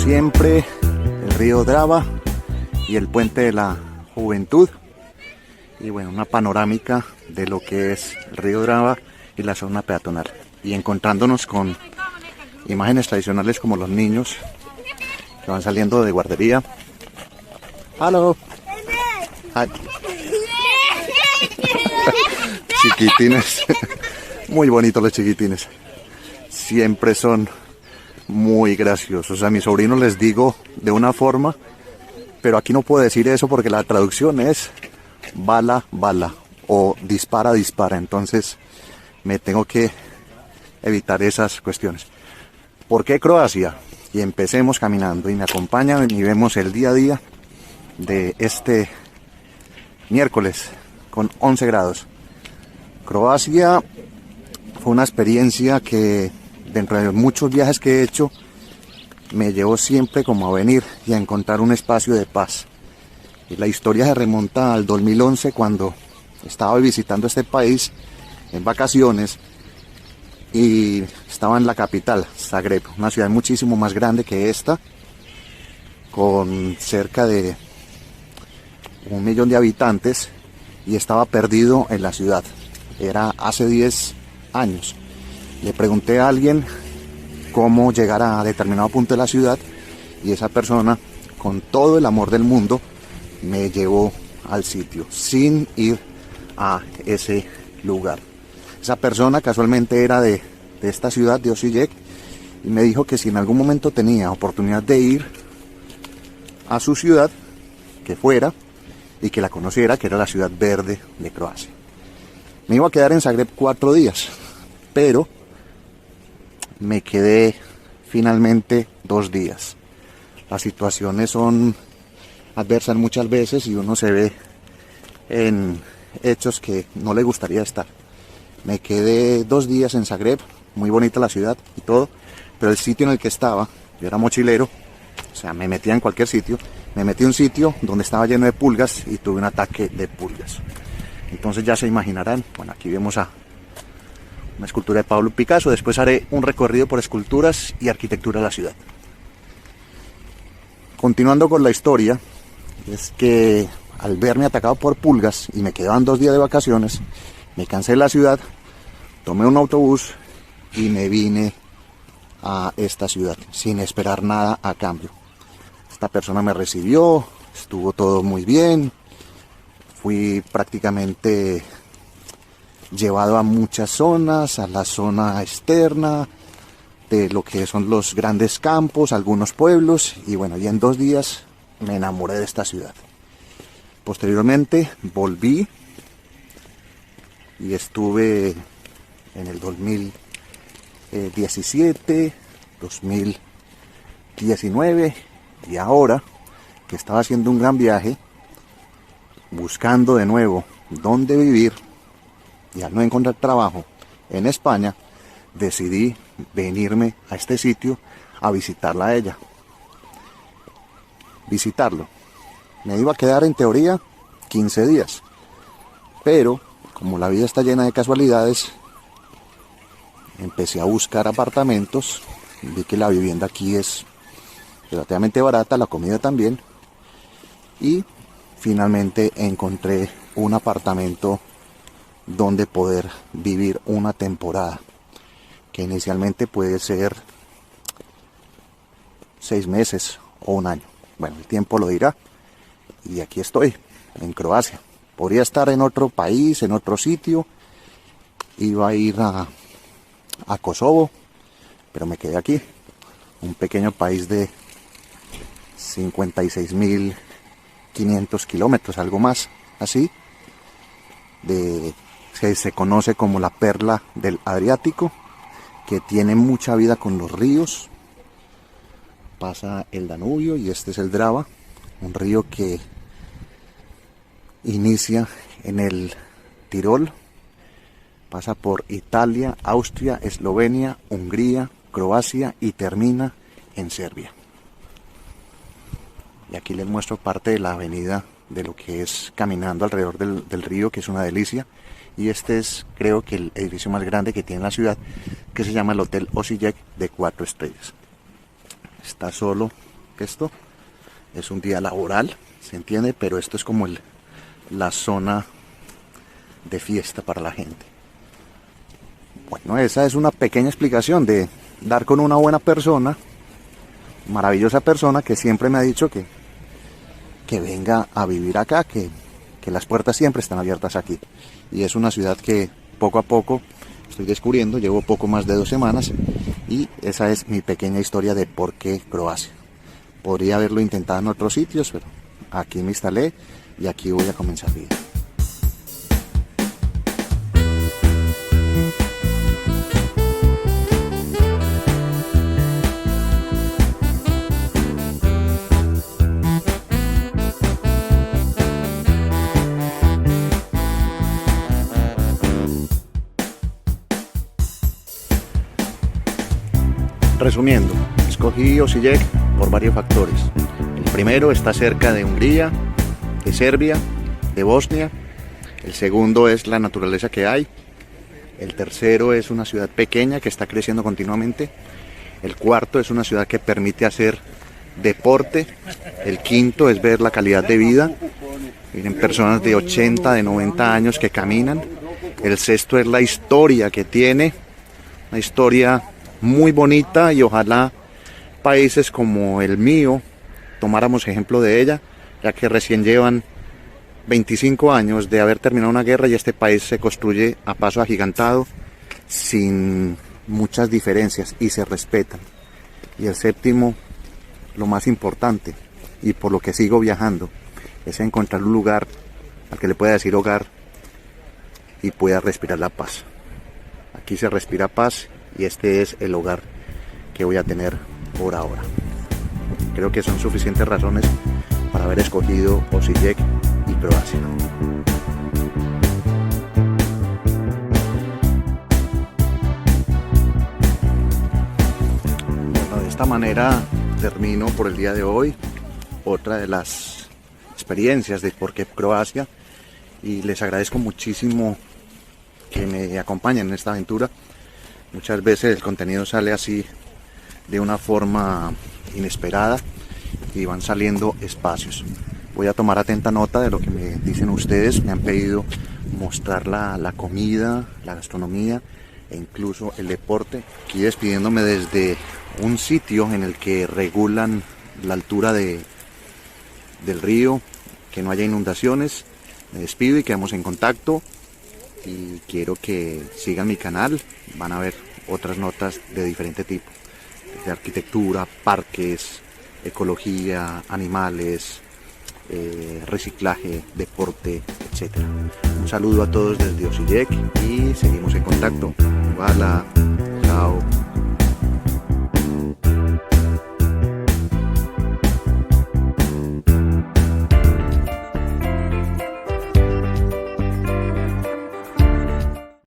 siempre, el río Drava y el puente de la Juventud. Y bueno, una panorámica de lo que es el río Drava y la zona peatonal. Y encontrándonos con imágenes tradicionales como los niños que van saliendo de guardería. ¡Halo! Hi. Chiquitines. Muy bonitos los chiquitines. Siempre son muy graciosos. A mis sobrinos les digo de una forma, pero aquí no puedo decir eso porque la traducción es bala, bala o dispara, dispara. Entonces me tengo que evitar esas cuestiones. ¿Por qué Croacia? Y empecemos caminando y me acompañan y vemos el día a día de este miércoles con 11 grados. Croacia fue una experiencia que dentro de muchos viajes que he hecho me llevó siempre como a venir y a encontrar un espacio de paz. Y la historia se remonta al 2011 cuando estaba visitando este país en vacaciones y estaba en la capital, Zagreb, una ciudad muchísimo más grande que esta, con cerca de 1 millón de habitantes, y estaba perdido en la ciudad. Era hace 10 años. Le pregunté a alguien cómo llegar a determinado punto de la ciudad y esa persona, con todo el amor del mundo, me llevó al sitio sin ir a ese lugar. Esa persona casualmente era de esta ciudad de Osijek y me dijo que si en algún momento tenía oportunidad de ir a su ciudad, que fuera y que la conociera, que era la ciudad verde de Croacia. Me iba a quedar en Zagreb 4 días, pero me quedé finalmente 2 días. Las situaciones son adversas muchas veces y uno se ve en hechos que no le gustaría estar. Me quedé 2 días en Zagreb, muy bonita la ciudad y todo, pero el sitio en el que estaba, yo era mochilero, o sea, me metía en cualquier sitio, me metí en un sitio donde estaba lleno de pulgas y tuve un ataque de pulgas. Entonces ya se imaginarán, bueno, aquí vemos a una escultura de Pablo Picasso. Después haré un recorrido por esculturas y arquitectura de la ciudad. Continuando con la historia, es que al verme atacado por pulgas y me quedaban 2 días de vacaciones, me cansé de la ciudad, tomé un autobús y me vine a esta ciudad sin esperar nada a cambio. Esta persona me recibió, estuvo todo muy bien, fui prácticamente llevado a muchas zonas, a la zona externa de lo que son los grandes campos, algunos pueblos, y bueno, ya en 2 días me enamoré de esta ciudad. Posteriormente volví y estuve en el 2017, 2019 y ahora que estaba haciendo un gran viaje, buscando de nuevo dónde vivir, y al no encontrar trabajo en España, decidí venirme a este sitio a visitarla a ella. Visitarlo. Me iba a quedar en teoría 15 días, pero como la vida está llena de casualidades, empecé a buscar apartamentos, vi que la vivienda aquí es relativamente barata, la comida también, y finalmente encontré un apartamento donde poder vivir una temporada, que inicialmente puede ser 6 meses o 1 año. Bueno, el tiempo lo dirá. Y aquí estoy, en Croacia. Podría estar en otro país, en otro sitio. Iba a ir a Kosovo, pero me quedé aquí. Un pequeño país de 56.500 kilómetros, algo más así, que se conoce como la perla del Adriático, que tiene mucha vida con los ríos. Pasa el Danubio y este es el Drava, un río que inicia en el Tirol, pasa por Italia, Austria, Eslovenia, Hungría, Croacia y termina en Serbia. Y aquí les muestro parte de la avenida de lo que es caminando alrededor del río, que es una delicia. Y este es, creo que, el edificio más grande que tiene la ciudad, que se llama el Hotel Osijek, de 4 estrellas. Está solo Esto es un día laboral, se entiende, pero esto es como la zona de fiesta para la gente. Bueno, esa es una pequeña explicación de dar con una buena persona, maravillosa persona que siempre me ha dicho que venga a vivir acá, que las puertas siempre están abiertas aquí. Y es una ciudad que poco a poco estoy descubriendo, llevo poco más de 2 semanas y esa es mi pequeña historia de por qué Croacia. Podría haberlo intentado en otros sitios, pero aquí me instalé y aquí voy a comenzar vida. Resumiendo, escogí Osijek por varios factores. El primero, está cerca de Hungría, de Serbia, de Bosnia. El segundo es la naturaleza que hay. El tercero es una ciudad pequeña que está creciendo continuamente. El cuarto es una ciudad que permite hacer deporte. El quinto es ver la calidad de vida. Miren, personas de 80, de 90 años que caminan. El sexto es la historia que tiene, una historia muy bonita, y ojalá países como el mío tomáramos ejemplo de ella, ya que recién llevan 25 años de haber terminado una guerra y este país se construye a paso agigantado sin muchas diferencias y se respetan. Y el séptimo, lo más importante y por lo que sigo viajando, es encontrar un lugar al que le pueda decir hogar y pueda respirar la paz. Aquí se respira paz y este es el hogar que voy a tener por ahora. Creo que son suficientes razones para haber escogido Osijek y Croacia. Bueno, de esta manera termino por el día de hoy otra de las experiencias de por qué Croacia, y les agradezco muchísimo que me acompañen en esta aventura. Muchas veces el contenido sale así de una forma inesperada y van saliendo espacios. Voy a tomar atenta nota de lo que me dicen ustedes. Me han pedido mostrar la comida, la gastronomía e incluso el deporte. Aquí despidiéndome desde un sitio en el que regulan la altura del río, que no haya inundaciones. Me despido y quedamos en contacto. Y quiero que sigan mi canal, van a ver otras notas de diferente tipo, de arquitectura, parques, ecología, animales, reciclaje, deporte, etc. Un saludo a todos desde Osijek y seguimos en contacto. Hola, chao.